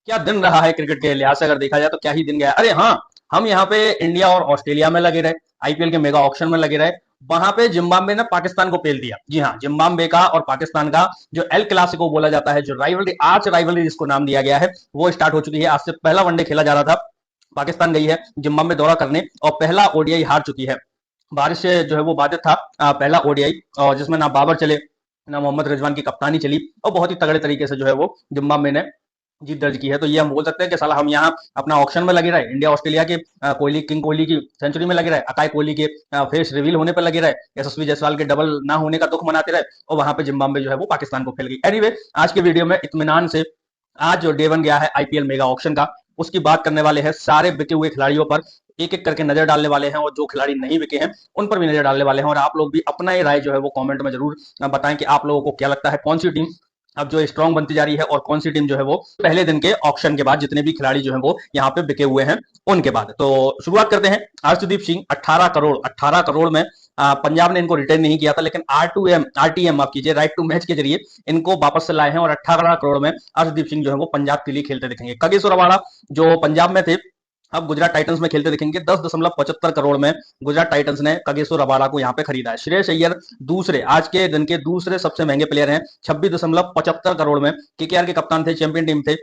क्या दिन रहा है क्रिकेट के लिहाज से अगर देखा जाए तो क्या ही दिन गया। अरे हाँ, हम यहाँ पे इंडिया और ऑस्ट्रेलिया में लगे रहे, आईपीएल के मेगा ऑक्शन में लगे रहे। वहां पे जिम्बाब्वे ने पाकिस्तान को पेल दिया। जी हाँ, जिम्बाब्वे का और पाकिस्तान का जो एल क्लासिको बोला जाता है, जो राइवलरी, आर्च राइवलरी जिसको नाम दिया गया है, वो स्टार्ट हो चुकी है। आज से पहला वनडे खेला जा रहा था। पाकिस्तान गई है जिम्बाब्वे दौरा करने और पहला ओडीआई हार चुकी है। बारिश से जो है वो बाधित था पहला ओडीआई, और जिसमें ना बाबर चले, ना मोहम्मद रिजवान की कप्तानी चली, और बहुत ही तगड़े तरीके से जो है वो जिम्बाब्वे ने जीत दर्ज की है। तो ये हम बोल सकते हैं कि साला हम यहाँ अपना ऑक्शन में लगे रहे, इंडिया ऑस्ट्रेलिया के कोहली, किंग कोहली की सेंचुरी में लगे रहे, अकाई कोहली के फेस रिवील होने पर लगे रहे, यशस्वी जायसवाल के डबल ना होने का दुख मनाते रहे, और वहां पे जिम्बाब्वे जो है वो पाकिस्तान को खेल गई। एनीवे, आज के वीडियो में इत्मीनान से आज जो डे वन गया है आईपीएल मेगा ऑक्शन का, उसकी बात करने वाले हैं। सारे बिके हुए खिलाड़ियों पर एक एक करके नजर डालने वाले हैं, और जो खिलाड़ी नहीं बिके हैं उन पर भी नजर डालने वाले हैं। और आप लोग भी अपना ही राय जो है वो कमेंट में जरूर बताएं कि आप लोगों को क्या लगता है, कौन सी टीम अब जो स्ट्रांग बनती जा रही है, और कौन सी टीम जो है वो पहले दिन के ऑक्शन के बाद जितने भी खिलाड़ी जो है वो यहाँ पे बिके हुए हैं उनके बाद। तो शुरुआत करते हैं। अर्शदीप सिंह 18 करोड़ में पंजाब ने इनको रिटेन नहीं किया था, लेकिन आरटीएम आप कीजिए, राइट टू मैच के जरिए इनको वापस से लाए हैं, और 18 करोड़ में अर्शदीप सिंह जो है वो पंजाब के लिए खेलते दिखेंगे। कगिसो रबाड़ा जो पंजाब में थे, अब गुजरात टाइटंस में खेलते दिखेंगे। 10.75 करोड़ में गुजरात टाइटंस ने कगिसो रबाड़ा को यहाँ पे खरीदा है। श्रेयस अय्यर दूसरे, आज के दिन के दूसरे सबसे महंगे प्लेयर हैं, 26.75 करोड़ में। केकेआर के कप्तान थे, चैंपियन टीम थे,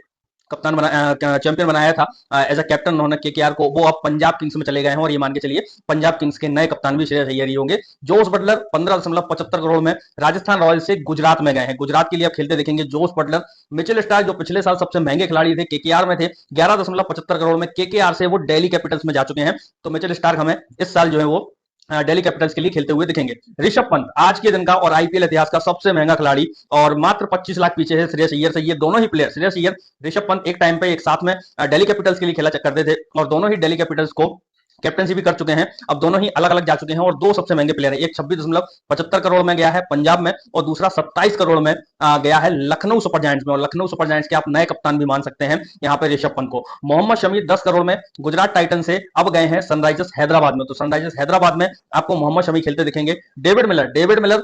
कप्तान बना चैंपियन बनाया था एज अ कैप्टन उन्होंने केकेआर को। वो अब पंजाब किंग्स में चले गए हैं, और ये मान के चलिए पंजाब किंग्स के नए कप्तान भी श्रेयस अय्यर ही होंगे। जोस बटलर 15.75 करोड़ में राजस्थान रॉयल्स से गुजरात में गए हैं, गुजरात के लिए अब खेलते देखेंगे जोस बटलर। मिचेल स्टार्क जो पिछले साल सबसे महंगे खिलाड़ी थे, केकेआर में थे, 11.75 करोड़ में। केकेआर से वो दिल्ली कैपिटल्स में जा चुके हैं, तो मिचेल स्टार्क हमें इस साल जो है वो दिल्ली कैपिटल्स के लिए खेलते हुए दिखेंगे। ऋषभ पंत आज के दिन का और आईपीएल इतिहास का सबसे महंगा खिलाड़ी, और मात्र 25 लाख पीछे है श्रेयस अय्यर से। ये दोनों ही प्लेयर, श्रेयस अय्यर, ऋषभ पंत, एक टाइम पे एक साथ में दिल्ली कैपिटल्स के लिए खेला करते थे, और दोनों ही दिल्ली कैपिटल्स को कैप्टनसी भी कर चुके हैं। अब दोनों ही अलग अलग जा चुके हैं, और दो सबसे महंगे प्लेयर हैं। एक 26.75 करोड़ में गया है पंजाब में, और दूसरा 27 करोड़ में गया है लखनऊ सुपर जायंट्स में। और लखनऊ सुपर जायंट्स के आप नए कप्तान भी मान सकते हैं यहाँ पे ऋषभ पंत को। मोहम्मद शमी 10 करोड़ में गुजरात टाइटन से अब गए हैं सनराइजर्स हैदराबाद में, तो सनराइजर्स हैदराबाद में आपको मोहम्मद शमी खेलते दिखेंगे। डेविड मिलर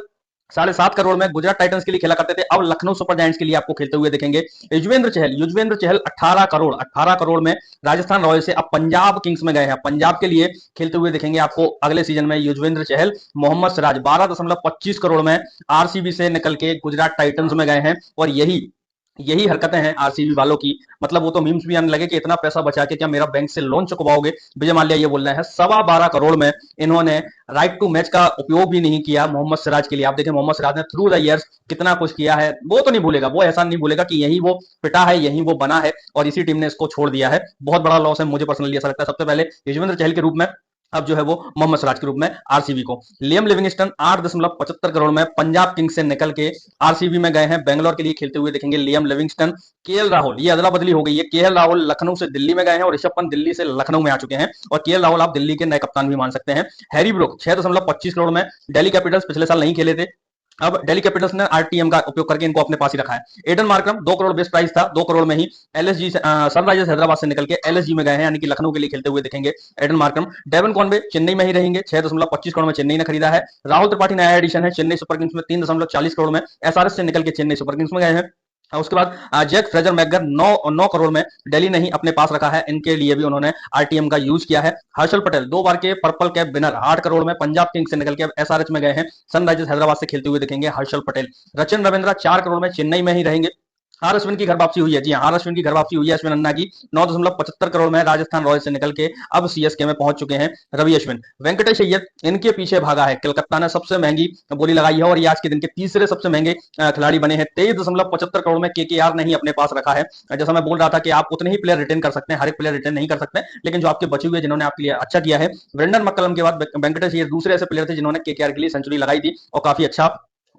7.5 करोड़ में गुजरात टाइटंस के लिए खेला करते थे, अब लखनऊ सुपर जायंट्स के लिए आपको खेलते हुए दिखेंगे। युजवेंद्र चहल 18 करोड़ में राजस्थान रॉयल्स से अब पंजाब किंग्स में गए हैं, पंजाब के लिए खेलते हुए दिखेंगे आपको अगले सीजन में युजवेंद्र चहल। मोहम्मद सिराज 12.25 करोड़ में आरसीबी से निकल के गुजरात टाइटंस में गए हैं, और यही यही हरकतें हैं आरसीबी वालों की। मतलब वो तो मीम्स भी आने लगे कि इतना पैसा बचा के क्या मेरा बैंक से लोन चुकवाओगे। विजय माल्या ये बोल रहे हैं। 12.25 करोड़ में इन्होंने राइट टू मैच का उपयोग भी नहीं किया मोहम्मद सिराज के लिए। आप देखें मोहम्मद सिराज ने थ्रू द ईयर्स कितना कुछ किया है, वो तो नहीं भूलेगा, वो ऐसा नहीं भूलेगा कि यही वो पिटा है, यही वो बना है, और इसी टीम ने इसको छोड़ दिया है। बहुत बड़ा लॉस है, मुझे पर्सनली ऐसा लगता है। सबसे पहले युजवेंद्र चहल के रूप में, अब जो है वो मोहम्मद सिराज के रूप में आरसीबी को। लियम लिविंगस्टन 8.75 करोड़ में पंजाब किंग्स से निकल के आरसीबी में गए हैं, बेंगलोर के लिए खेलते हुए दिखेंगे लियम लिविंगस्टन। केएल राहुल, ये अदला बदली हो गई है, केएल राहुल लखनऊ से दिल्ली में गए हैं, और ऋषभ पंत दिल्ली से लखनऊ में आ चुके हैं, और केएल राहुल आप दिल्ली के नए कप्तान भी मान सकते हैं। हैरी ब्रूक 6.25 करोड़ में, दिल्ली कैपिटल्स पिछले साल नहीं खेले थे, अब दिल्ली कैपिटल्स ने आरटीएम का उपयोग करके इनको अपने पास ही रखा है। Aiden Markram 2 crore best price था, 2 करोड़ में ही एलएसजी सनराइजर्स हैदराबाद से निकल के एलएसजी में गए हैं, यानी कि लखनऊ के लिए खेलते हुए दिखेंगे Aiden Markram. Devon Conway Chennai में ही रहेंगे, 6.25 करोड़ में चेन्नई ने खरीदा है। राहुल त्रिपाठी नया एडिशन है, चेन्नई सुपर किंग्स में 3.40 करोड़ में एसआरएस से निकल के चेन्नई सुपर किंग्स में गए हैं। उसके बाद जैक फ्रेजर मैकगर 9 करोड़ में दिल्ली ने ही अपने पास रखा है, इनके लिए भी उन्होंने आरटीएम का यूज किया है। हर्षल पटेल 2 बार के पर्पल कैप विनर 8 करोड़ में पंजाब किंग्स से निकल के एसआरएच में गए हैं, सनराइजर्स हैदराबाद से खेलते हुए दिखेंगे हर्षल पटेल। रचिन रविंद्रा 4 करोड़ में चेन्नई में ही रहेंगे। आर अश्विन की घर वापसी हुई है, जी हाँ, आर अश्विन की घर वापसी हुई है अश्विन अन्ना की। 9.75 करोड़ में राजस्थान रॉयल्स से निकल के अब सीएसके में पहुंच चुके हैं रवि अश्विन। वेंकटेश अय्यर इनके पीछे भागा है, कलकत्ता ने सबसे महंगी बोली लगाई है, और ये आज के दिन के तीसरे सबसे महंगे खिलाड़ी बने हैं। 23.75 करोड़ में केकेआर ने ही अपने पास रखा है। जैसा मैं बोल रहा था कि आप उतने ही प्लेयर रिटेन कर सकते हैं, हर एक प्लेयर रिटेन नहीं कर सकते, लेकिन जो आपके बचे हुए जिन्होंने आपके लिए अच्छा किया है। ब्रेंडन मक्कलम के बाद वेंकटेश अय्यर दूसरे ऐसे प्लेयर थे जिन्होंने केकेआर के लिए सेंचुरी लगाई थी, और काफी अच्छा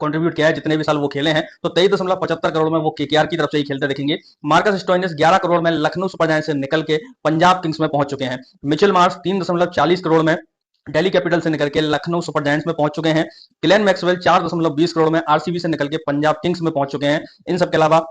कंट्रीब्यूट किया है जितने भी साल वो खेले हैं। तो 23.75 करोड़ में वो केकेआर की तरफ से ही खेलते दिखेंगे। मार्कस स्टोइनिस 11 करोड़ में लखनऊ सुपर जायंट्स से निकल के पंजाब किंग्स में पहुंच चुके हैं। मिचेल मार्श 3.40 करोड़ में दिल्ली कैपिटल से निकल के लखनऊ सुपर जायंट्स में पहुंच चुके हैं। ग्लेन मैक्सवेल 4.20 करोड़ में आरसीबी से निकल के पंजाब किंग्स में पहुंच चुके हैं। इन सब के अलावा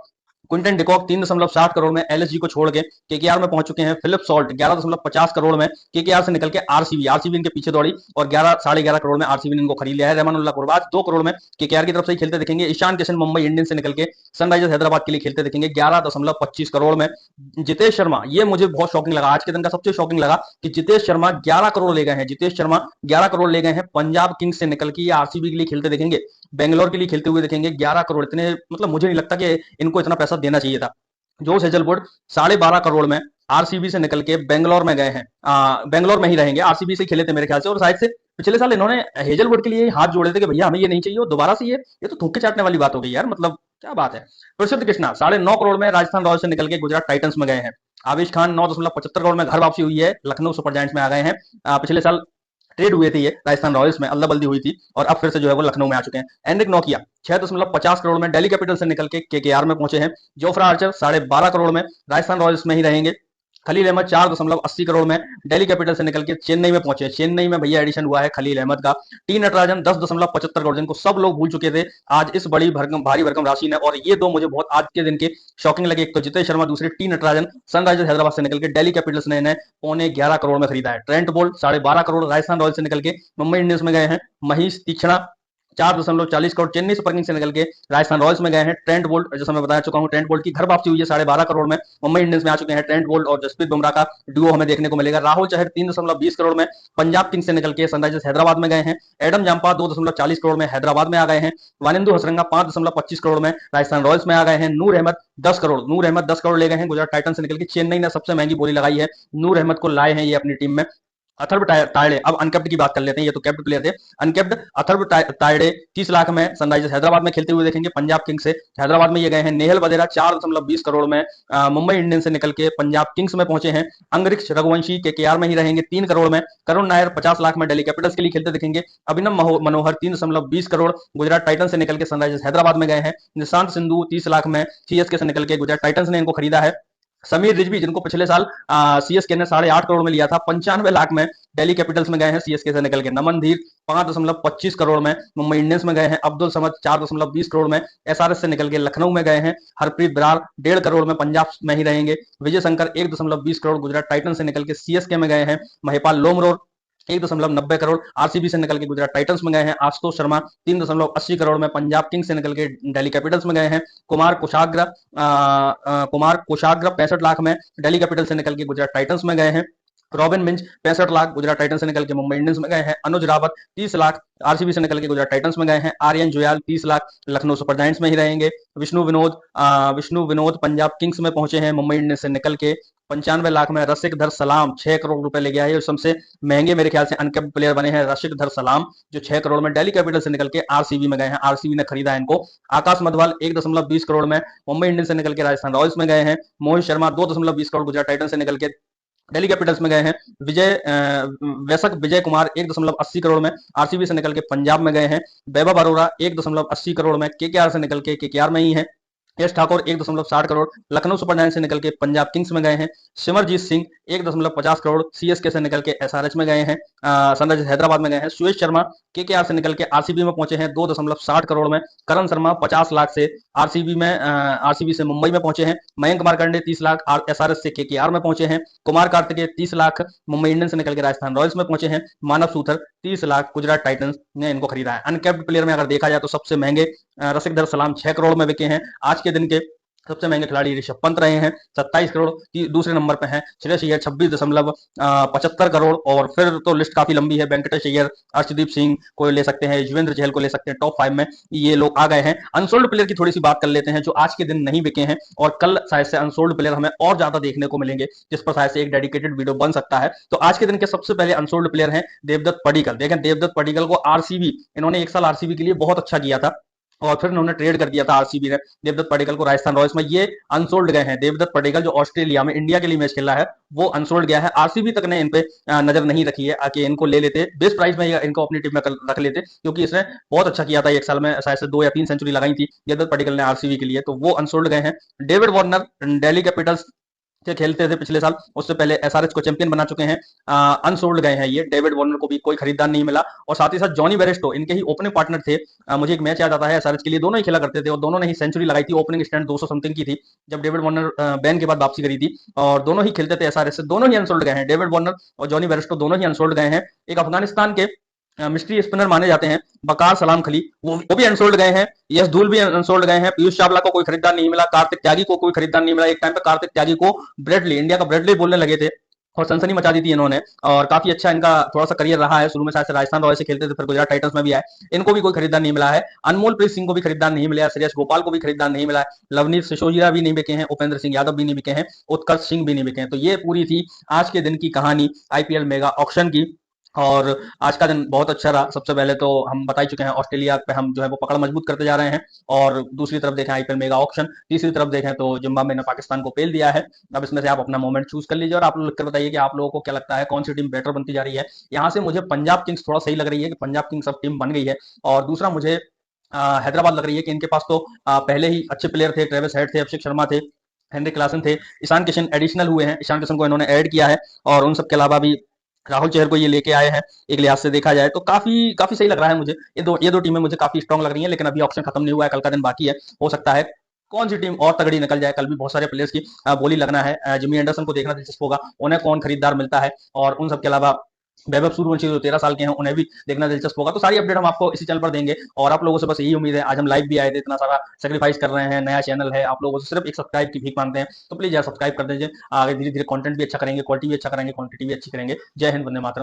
क्विंटन डिकॉक 3.60 करोड़ में एलएसजी को छोड़ के केकेआर में पहुंच चुके हैं। फिलिप सॉल्ट 11.50 करोड़ में केकेआर से निकल के आरसीबी इनके पीछे दौड़ी और 11.5 करोड़ में आरसीबी ने इनको खरीद लिया है। रहमानुल्लाह कुरबाज 2 करोड़ में केकेआर की तरफ से ही खेलते दिखेंगे। ईशान किशन मुंबई इंडियंस से निकल के सनराइजर्स हैदराबाद के लिए खेलते दिखेंगे 11.25 करोड़ में। जितेश शर्मा, ये मुझे बहुत शॉकिंग लगा, आज के दिन का सबसे शॉकिंग लगा कि जितेश शर्मा 11 करोड़ ले गए हैं। जितेश शर्मा 11 करोड़ ले गए हैं पंजाब किंग्स से निकल के, ये आरसीबी के लिए खेलते दिखेंगे, बेंगलोर के लिए खेलते हुए दिखेंगे। 11 करोड़, इतने मतलब मुझे नहीं लगता कि इनको इतना पैसा देना चाहिए था। जोश हेजलवुड 12.5 करोड़ में आरसीबी से निकल के बेंगलोर में गए हैं। बेंगलोर में ही रहेंगे, आरसीबी से खेले थे मेरे ख्याल से, और शायद से पिछले साल इन्होंने हेजलवुड के लिए हाथ जोड़े थे कि भैया हमें ये नहीं चाहिए, और दोबारा से ये तो थूक के चाटने वाली बात हो गई यार, मतलब क्या बात है। प्रसिद्ध कृष्णा 9.5 करोड़ में राजस्थान रॉयल्स से निकल के गुजरात टाइटंस में गए हैं। आवेश खान 9.75 करोड़ में घर वापसी हुई है, लखनऊ सुपर जायंट्स में आ गए हैं। पिछले साल ट्रेड हुए थे ये राजस्थान रॉयल्स में, अदला बल्दी हुई थी, और अब फिर से जो है वो लखनऊ में आ चुके हैं। एनरिक नोकिया 6.50 करोड़ में दिल्ली कैपिटल से निकल के केकेआर में पहुंचे हैं। जोफ्रा आर्चर 12.5 करोड़ में राजस्थान रॉयल्स में ही रहेंगे। खलील अहमद 4.80 करोड़ में दिल्ली कैपिटल से निकल के चेन्नई में पहुंचे। चेन्नई में भैया एडिशन हुआ है खलील अहमद का। टी नटराजन 10.75 करोड़, जिनको सब लोग भूल चुके थे, आज इस बड़ी भारी भरकम राशि ने, और ये दो मुझे बहुत आज के दिन के शॉकिंग लगे। एक तो जितेश शर्मा, दूसरे टी नटराजन, सनराइजर्स हैदराबाद से निकल के दिल्ली कैपिटल्स ने इन्हें 11.25 करोड़ में खरीदा है। Trent Boult 12.5 crore Rajasthan Royals से निकल के मुंबई इंडियंस में गए हैं। महीश तीक्ष्णा 4.40 करोड़ चेन्नई सुपर किंग्स से निकल के राजस्थान रॉयल्स में गए हैं। ट्रेंट बोल्ट, जैसा मैं बता चुका हूं, ट्रेंट बोल्ट की घर वापसी हुई है 12.5 करोड़ में, मुंबई इंडियंस में आ चुके हैं। ट्रेंट बोल्ट और जसप्रीत बुमराह का डुओ हमें देखने को मिलेगा। राहुल चहर 3.20 करोड़ में पंजाब किंग्स से निकल के सनराइजर्स हैदराबाद में गए हैं। एडम जाम्पा 2.40 करोड़ में हैदराबाद में आ गए हैं। वानिंदु हसरंगा 5.25 करोड़ में राजस्थान रॉयल्स में आ गए हैं। नूर अहमद 10 करोड़ ले गए हैं गुजरात टाइटन से निकल के। चेन्नई ने सबसे महंगी बोली लगाई है, नूर अहमद को लाए हैं ये अपनी टीम में। अथर्व तायड़े, अब अनकैप्ड की बात कर लेते हैं, ये तो कैप्ड प्लेयर थे। अनकैप्ड अथर्व तायड़े 30 लाख में सनराइजर्स हैदराबाद में खेलते हुए देखेंगे, पंजाब किंग्स से हैदराबाद में ये गए हैं। नेहल वधेरा 4.20 करोड़ में मुंबई इंडियंस से निकल के पंजाब किंग्स में पहुंचे हैं। अंगरिक्ष रघुवंशी केकेआर में ही रहेंगे 3 करोड़ में। करुण नायर 50 लाख में दिल्ली कैपिटल्स के लिए खेलते दिखेंगे। अभिनव मनोहर 3.20 करोड़ गुजरात टाइटन से निकल के सनराइजर्स हैदराबाद में गए हैं। निशांत सिंधु 30 लाख में सीएसके से निकल के गुजरात टाइटन्स ने इनको खरीदा है। समीर रिजवी, जिनको पिछले साल सीएसके ने 8.5 करोड़ में लिया था, 95 लाख में दिल्ली कैपिटल्स में गए हैं सीएसके से निकल के। नमन धीर 5.25 करोड़ में मुंबई इंडियंस में गए हैं। अब्दुल समद 4.20 करोड़ में एसआरएच से निकल के लखनऊ में गए हैं। हरप्रीत बरार 1.5 करोड़ में पंजाब में ही रहेंगे। विजय शंकर 1.20 करोड़ गुजरात टाइटन से निकल के सीएसके में गए हैं। महिपाल लोमरोर 1.90 करोड़ आरसीबी से निकल के गुजरात टाइटंस में गए हैं। आशुतोष शर्मा 3.80 करोड़ में पंजाब किंग्स से निकल के दिल्ली कैपिटल्स में गए हैं। कुमार कुशाग्र 65 लाख में दिल्ली कैपिटल्स से निकल के गुजरात टाइटंस में गए हैं। रॉबिन मिंज 65 लाख गुजरात टाइटंस से निकल के मुंबई इंडियंस में गए हैं। अनुज रावत 30 लाख आरसीबी से निकल के गुजरात टाइटंस में गए हैं। आर्यन जुयाल 30 लाख लखनऊ सुपर जायंट्स में ही रहेंगे। विष्णु विनोद पंजाब किंग्स में पहुंचे हैं मुंबई इंडियंस से निकल के। 95 लाख में रसिक धर सलाम 6 करोड़ रुपए ले गया है। सबसे महंगे मेरे ख्याल से अनकैप्ड प्लेयर बने हैं रसिक धर सलाम, जो 6 करोड़ में दिल्ली कैपिटल से निकल के आरसीबी में गए हैं। आरसीबी ने खरीदा है इनको। आकाश मधवाल 1.20 करोड़ में मुंबई इंडियंस से निकल के राजस्थान रॉयल्स में गए हैं। मोहित शर्मा 2.20 करोड़ गुजरात टाइटन से निकल के दिल्ली कैपिटल्स में गए हैं। विजय कुमार 1.80 करोड़ में आरसीबी से निकल के पंजाब में गए हैं। वैभव अरोड़ा 1.80 करोड़ में केकेआर से निकल के केकेआर में ही है। यश ठाकुर 1.60 करोड़ लखनऊ सुपर जायंट्स से निकल के पंजाब किंग्स में गए हैं। सिमरजीत सिंह 1.50 करोड़ सीएसके से निकल के एसआरएच में गए हैं, सनराइजर्स हैदराबाद में गए हैं। सुरेश शर्मा केकेआर से निकल के आरसीबी में पहुंचे हैं 2.60 करोड़ में। करण शर्मा 50 लाख से आरसीबी से मुंबई में पहुंचे हैं। मयंक मार्कंडे 30 लाख एसआरएच से केकेआर में पहुंचे हैं। कुमार कार्तिकेय 30 लाख मुंबई इंडियंस से निकल के राजस्थान रॉयल्स में पहुंचे हैं। मानव सूथर 30 लाख गुजरात टाइटंस ने इनको खरीदा है। अनकैप्ड प्लेयर में अगर देखा जाए तो सबसे महंगे रसिक धर सलाम 6 करोड़ में बिके हैं। आज के दिन के सबसे महंगे खिलाड़ी ऋषभ पंत रहे हैं 27 करोड़। दूसरे नंबर पे हैं श्रेयस अय्यर 26.75 करोड़। और फिर तो लिस्ट काफी लंबी है, वेंकटेश अय्यर, अर्शदीप सिंह को ले सकते हैं, युजवेंद्र चहल को ले सकते हैं। टॉप 5 में ये लोग आ गए हैं। अनसोल्ड प्लेयर की थोड़ी सी बात कर लेते हैं जो आज के दिन नहीं बिके हैं, और कल शायद से अनसोल्ड प्लेयर हमें और ज्यादा देखने को मिलेंगे, जिस पर शायद से एक डेडिकेटेड वीडियो बन सकता है। तो आज के दिन के सबसे पहले अनसोल्ड प्लेयर हैं देवदत्त पडिक्कल। देखें, देवदत्त पडिक्कल को आरसीबी, इन्होंने 1 साल आरसीबी के लिए बहुत अच्छा किया था, और फिर उन्होंने ट्रेड कर दिया था आरसीबी ने देवदत्त पडिक्कल को राजस्थान रॉयल्स में। ये अनसोल्ड गए हैं। देवदत्त पडिक्कल जो ऑस्ट्रेलिया में इंडिया के लिए मैच खेला है, वो अनसोल्ड गया है। आरसीबी तक ने इन पे नजर नहीं रखी है कि इनको ले लेते, बेस्ट प्राइस में इनको अपनी टीम में रख लेते, क्योंकि इसने बहुत अच्छा किया था। 1 साल में शायद से 2 या 3 सेंचुरी लगाई थी देवदत्त पडिक्कल ने आरसीबी के लिए, तो वो अनसोल्ड गए हैं। डेविड वार्नर दिल्ली कैपिटल्स से खेलते थे पिछले साल, उससे पहले एसआरएच को चैंपियन बना चुके हैं। अनसोल्ड गए हैं ये, डेविड वार्नर को भी कोई खरीदार नहीं मिला। और साथ ही साथ जॉनी बेरेस्टो इनके ही ओपनिंग पार्टनर थे। मुझे एक मैच याद आता है एसआरएच के लिए, दोनों ही खेला करते थे और दोनों ने ही सेंचुरी लगाई थी। ओपनिंग स्टैंड 200 समथिंग की थी जब डेविड वार्नर बैन के बाद वापसी करी थी। और दोनों ही खेलते थे एसआरएच से, दोनों ही अनसोल्ड गए हैं, डेविड वार्नर और जॉनी बेरेस्टो दोनों ही अनसोल्ड गए हैं। एक अफगानिस्तान के मिस्ट्री स्पिनर माने जाते हैं बकार सलाम खली, वो भी अनसोल्ड गए हैं। यश धूल भी अनसोल्ड गए हैं। पीयूष चावला को कोई खरीदार नहीं मिला। कार्तिक त्यागी को कोई खरीदार नहीं मिला। एक टाइम पे कार्तिक त्यागी को ब्रेडली, इंडिया का ब्रेडली बोलने लगे थे और सनसनी मचा दी थी इन्होंने। और काफी अच्छा इनका थोड़ा सा करियर रहा है। शुरू में शायद से राजस्थान रॉयल्स से खेलते थे, फिर गुजरात टाइटंस में भी आए। इनको भी कोई खरीदार नहीं मिला है। अनमोल प्रीत सिंह को भी खरीदार नहीं मिला है। श्रेयस गोपाल को भी खरीदार नहीं मिला है। लवनीत सिसोदिया भी नहीं बिके हैं। उपेंद्र सिंह यादव भी नहीं बिके हैं। उत्कर्ष सिंह भी नहीं बिके हैं। तो ये पूरी थी आज के दिन की कहानी आईपीएल मेगा ऑक्शन की। और आज का दिन बहुत अच्छा रहा। सबसे पहले तो हम बता ही चुके हैं, ऑस्ट्रेलिया पे हम जो है वो पकड़ मजबूत करते जा रहे हैं। और दूसरी तरफ देखें आईपीएल मेगा ऑक्शन, तीसरी तरफ देखें तो जिम्बाब्वे ने पाकिस्तान को पेल दिया है। अब इसमें से आप अपना मोमेंट चूज कर लीजिए और आप लोग लिखकर बताइए कि आप लोगों को क्या लगता है कौन सी टीम बेटर बनती जा रही है। यहाँ से मुझे पंजाब किंग्स थोड़ा सही लग रही है कि पंजाब किंग्स अब टीम बन गई है। और दूसरा मुझे हैदराबाद लग रही है कि इनके पास तो पहले ही अच्छे प्लेयर थे, ट्रेविस हेड थे, अभिषेक शर्मा थे, हेनरी क्लासन थे, ईशान किशन एडिशनल हुए हैं, ईशान किशन को इन्होंने ऐड किया है। और उन सबके अलावा भी राहुल चहर को ये लेके आए हैं। एक लिहाज से देखा जाए तो काफी काफी सही लग रहा है मुझे। ये दो टीमें मुझे काफी स्ट्रांग लग रही हैं। लेकिन अभी ऑप्शन खत्म नहीं हुआ है, कल का दिन बाकी है। हो सकता है कौन सी टीम और तगड़ी निकल जाए। कल भी बहुत सारे प्लेयर्स की बोली लगना है। जिमी एंडरसन को देखना दिलचस्प होगा, उन्हें कौन खरीदार मिलता है। और उन सबके अलावा वैभव सूर्यवंशी जो 13 साल के हैं, उन्हें भी देखना दिलचस्प होगा। तो सारी अपडेट हम आपको इसी चैनल पर देंगे। और आप लोगों से बस यही उम्मीद है, आज हम लाइव भी आए थे, इतना सारा सेक्रीफाइस कर रहे हैं, नया चैनल है, आप लोगों से सिर्फ एक सब्सक्राइब की भीख मांगते हैं। तो प्लीज यार सब्सक्राइब कर दीजिए। आगे धीरे धीरे कंटेंट भी अच्छा करेंगे, क्वालिटी भी अच्छा करेंगे, क्वांटिटी भी अच्छी करेंगे। जय हिंद, वंदे मातरम।